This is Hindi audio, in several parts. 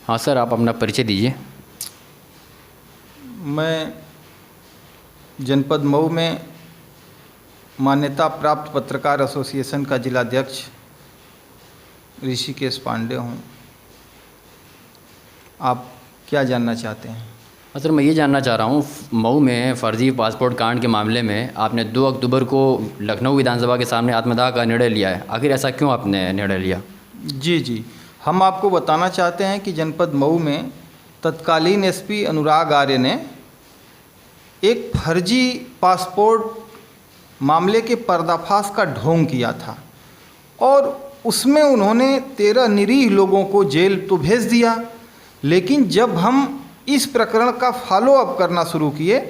हाँ सर, आप अपना परिचय दीजिए। मैं जनपद मऊ में मान्यता प्राप्त पत्रकार एसोसिएशन का जिलाध्यक्ष ऋषिकेश पांडे हूँ। आप क्या जानना चाहते हैं? हाँ सर, मैं ये जानना चाह रहा हूँ, मऊ में फर्जी पासपोर्ट कांड के मामले में आपने 2 अक्टूबर को लखनऊ विधानसभा के सामने आत्मदाह का निर्णय लिया है। आखिर ऐसा क्यों आपने निर्णय लिया? जी, हम आपको बताना चाहते हैं कि जनपद मऊ में तत्कालीन एसपी अनुराग आर्य ने एक फर्जी पासपोर्ट मामले के पर्दाफाश का ढोंग किया था और उसमें उन्होंने 13 निरीह लोगों को जेल तो भेज दिया, लेकिन जब हम इस प्रकरण का फॉलो अप करना शुरू किए,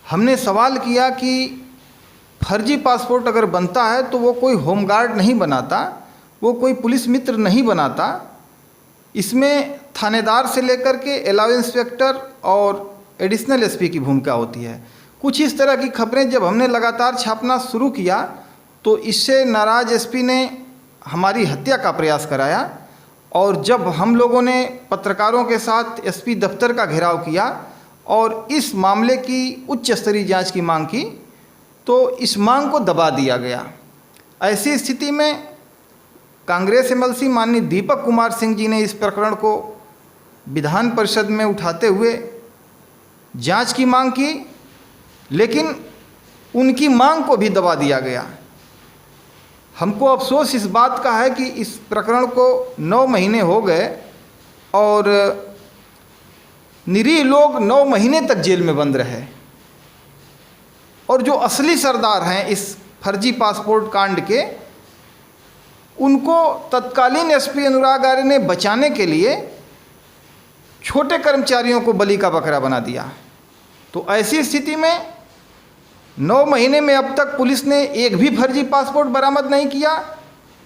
हमने सवाल किया कि फर्जी पासपोर्ट अगर बनता है तो वो कोई होमगार्ड नहीं बनाता, वो कोई पुलिस मित्र नहीं बनाता। इसमें थानेदार से लेकर के अलाउ इंस्पेक्टर और एडिशनल एसपी की भूमिका होती है। कुछ इस तरह की खबरें जब हमने लगातार छापना शुरू किया तो इससे नाराज एसपी ने हमारी हत्या का प्रयास कराया और जब हम लोगों ने पत्रकारों के साथ एसपी दफ्तर का घेराव किया और इस मामले की उच्च स्तरीय जांच की मांग की तो इस मांग को दबा दिया गया। ऐसी स्थिति में कांग्रेस एमएलसी माननीय दीपक कुमार सिंह जी ने इस प्रकरण को विधान परिषद में उठाते हुए जांच की मांग की, लेकिन उनकी मांग को भी दबा दिया गया। हमको अफसोस इस बात का है कि इस प्रकरण को 9 महीने हो गए और निरीह लोग 9 महीने तक जेल में बंद रहे और जो असली सरदार हैं इस फर्जी पासपोर्ट कांड के, उनको तत्कालीन एसपी अनुराग आर्य ने बचाने के लिए छोटे कर्मचारियों को बलि का बकरा बना दिया। तो ऐसी स्थिति में 9 महीने में अब तक पुलिस ने एक भी फर्जी पासपोर्ट बरामद नहीं किया,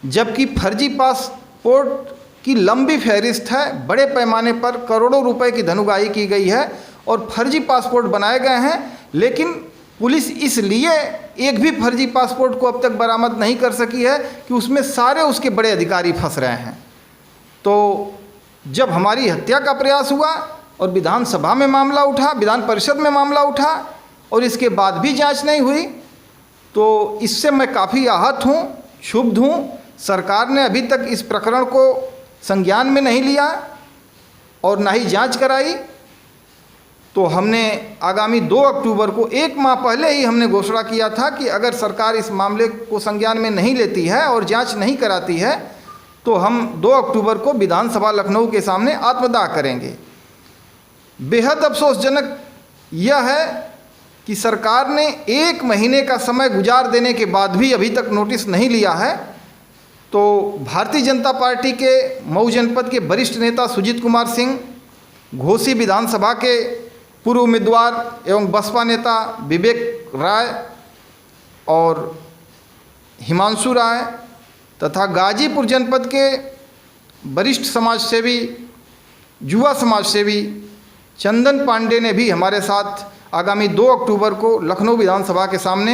जबकि फर्जी पासपोर्ट की लंबी फहरिस्त है। बड़े पैमाने पर करोड़ों रुपए की धनुगाही की गई है और फर्जी पासपोर्ट बनाए गए हैं, लेकिन पुलिस इसलिए एक भी फर्जी पासपोर्ट को अब तक बरामद नहीं कर सकी है कि उसमें सारे उसके बड़े अधिकारी फंस रहे हैं। तो जब हमारी हत्या का प्रयास हुआ और विधानसभा में मामला उठा, विधान परिषद में मामला उठा और इसके बाद भी जांच नहीं हुई, तो इससे मैं काफ़ी आहत हूँ, क्षुब्ध हूँ। सरकार ने अभी तक इस प्रकरण को संज्ञान में नहीं लिया और ना ही जांच कराई। तो हमने आगामी 2 अक्टूबर को, 1 माह पहले ही हमने घोषणा किया था कि अगर सरकार इस मामले को संज्ञान में नहीं लेती है और जांच नहीं कराती है तो हम 2 अक्टूबर को विधानसभा लखनऊ के सामने आत्मदाह करेंगे। बेहद अफसोसजनक यह है कि सरकार ने 1 महीने का समय गुजार देने के बाद भी अभी तक नोटिस नहीं लिया है। तो भारतीय जनता पार्टी के मऊ जनपद के वरिष्ठ नेता सुजीत कुमार सिंह, घोसी विधानसभा के पूर्व उम्मीदवार एवं बसपा नेता विवेक राय और हिमांशु राय तथा गाजीपुर जनपद के वरिष्ठ समाजसेवी, युवा समाजसेवी चंदन पांडे ने भी हमारे साथ आगामी 2 अक्टूबर को लखनऊ विधानसभा के सामने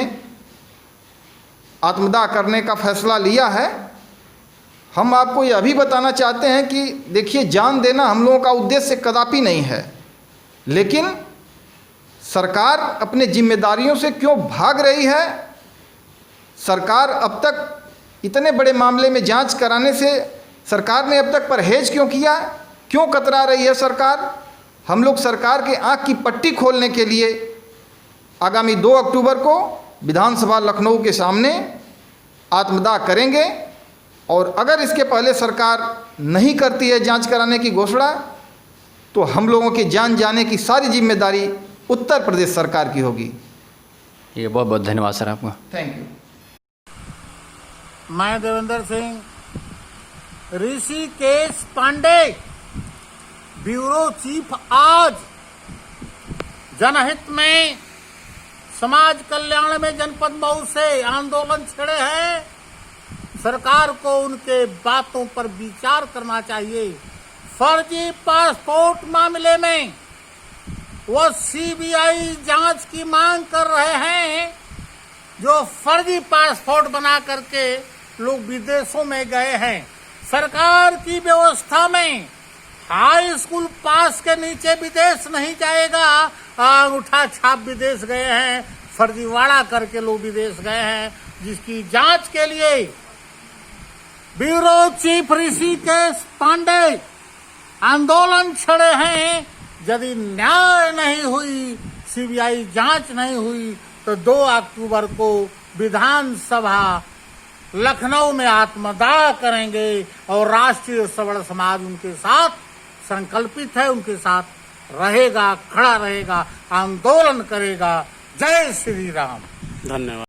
आत्मदाह करने का फैसला लिया है। हम आपको यह भी बताना चाहते हैं कि देखिए, जान देना हम लोगों का उद्देश्य कदापि नहीं है, लेकिन सरकार अपने जिम्मेदारियों से क्यों भाग रही है? सरकार अब तक इतने बड़े मामले में जांच कराने से सरकार ने अब तक परहेज क्यों किया? क्यों कतरा रही है सरकार? हम लोग सरकार के आंख की पट्टी खोलने के लिए आगामी 2 अक्टूबर को विधानसभा लखनऊ के सामने आत्मदाह करेंगे और अगर इसके पहले सरकार नहीं करती है जांच कराने की घोषणा तो हम लोगों के जान जाने की सारी जिम्मेदारी उत्तर प्रदेश सरकार की होगी। ये बहुत बहुत धन्यवाद सर आपका। Thank you. मैं देवेंद्र सिंह, ऋषिकेश पांडे, ब्यूरो चीफ, आज जनहित में समाज कल्याण में जनपद मऊ से आंदोलन छेड़े हैं। सरकार को उनके बातों पर विचार करना चाहिए। फर्जी पासपोर्ट मामले में वो सीबीआई जांच की मांग कर रहे हैं। जो फर्जी पासपोर्ट बना करके लोग विदेशों में गए हैं। सरकार की व्यवस्था में हाई स्कूल पास के नीचे विदेश नहीं जाएगा। अंगूठा छाप विदेश गए हैं, फर्जीवाड़ा करके लोग विदेश गए हैं, जिसकी जांच के लिए ब्यूरो चीफ ऋषिकेश पांडे आंदोलन छड़े हैं। यदि न्याय नहीं हुई, सीबीआई जांच नहीं हुई, तो 2 अक्टूबर को विधानसभा लखनऊ में आत्मदाह करेंगे और राष्ट्रीय सवर्ण समाज उनके साथ संकल्पित है, उनके साथ रहेगा, खड़ा रहेगा, आंदोलन करेगा। जय श्री राम। धन्यवाद।